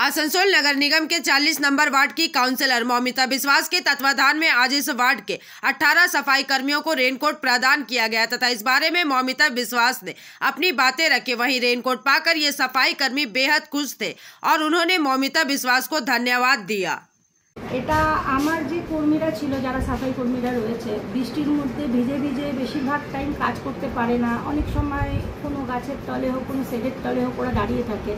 आसनसोल नगर निगम के 40 number ward की counsellor Moumita विश्वास के तत्वाधान में आज इस वार्ड के 18 सफाई कर्मियों को रेनकोट प्रदान किया गया तथा इस बारे में मौमिता विश्वास ने अपनी बातें रखी। वहीं रेनकोट पाकर ये सफाई कर्मी बेहद खुश थे और उन्होंने मौमिता विश्वास को धन्यवाद दिया। এটা আমার যে কর্মীরা ছিল, যারা সাফাই কর্মীরা রয়েছে, বৃষ্টির মধ্যে ভিজে ভিজে বেশিরভাগ টাইম কাজ করতে পারে না। অনেক সময় কোনো গাছের তলে হোক, কোনো শেডের তলে হোক, ওরা দাঁড়িয়ে থাকে।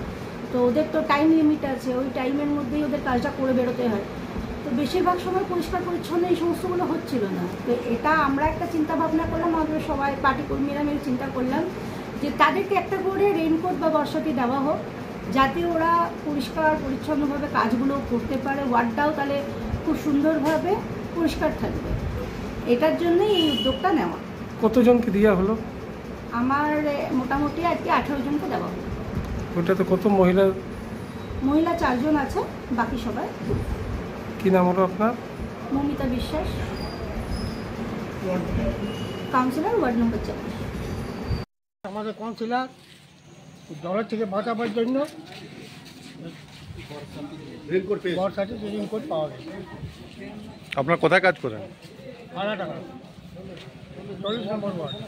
তো ওদের তো টাইম লিমিট আছে, ওই টাইমের মধ্যেই ওদের কাজটা করে বেরোতে হয়। তো বেশিরভাগ সময় পরিষ্কার পরিচ্ছন্ন এই সমস্তগুলো হচ্ছিল না। তো এটা আমরা একটা চিন্তা ভাবনা করলাম, আমাদের সবাই পার্টি কর্মীরা মিলে চিন্তা করলাম যে তাদেরকে একটা করে রেইনকোট বা বর্ষাতি দেওয়া হোক, যাতে ওরা পরিষ্কার পরিচ্ছন্নভাবে কাজগুলো করতে পারে, ওয়ার্ডটাও তাহলে খুব সুন্দরভাবে পরিষ্কার থাকবে। এটার জন্যই এই উদ্যোগটা নেওয়া। কতজনকে দেওয়া হলো? আমার মোটামুটি আজকে 18 জনকে দেওয়া হলো। ওটাতে কত মহিলা? মহিলা 4 জন আছে, বাকি সবাই। কি নাম হলো আপনার? মৌমিতা বিশ্বাস, কাউন্সিলর, ওয়ার্ড নম্বর 4। আমাদের কাউন্সিলর জলের থেকে বাঁচাবার জন্য বর্ষাতে রেইনকোট পাওয়া গেছে। আপনার কোথায় কাজ করেন? আড়া টাকা 40 নম্বর ওয়ার্ড।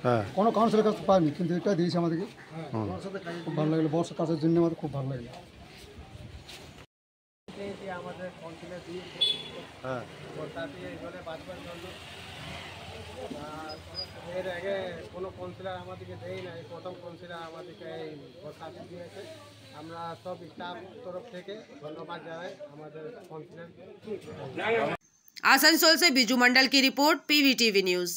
হ্যাঁ, কোনো কাউন্সিলের কাছে পাইনি, কিন্তু এটা দিয়েছে আমাদেরকে। খুব ভালো লাগলো, বর্ষা কাজের জন্য আমাদের খুব ভালো লাগলো। আমাদের কাউন্সিলর দিয়েছে হ্যাঁ, বর্ষাতে জলে বাঁচবার জন্য। এর আগে কোনো কাউন্সিলর আমাদেরকে দেয় না, এই প্রথম কাউন্সিলর আমাদেরকে এই বর্ষাতে দিয়েছে। আমরা সব স্টাফ তরফ থেকে ধন্যবাদ জানাই আমাদের কাউন্সিলর। आसनसोल से बिजू मंडल की रिपोर्ट, PVTV न्यूज।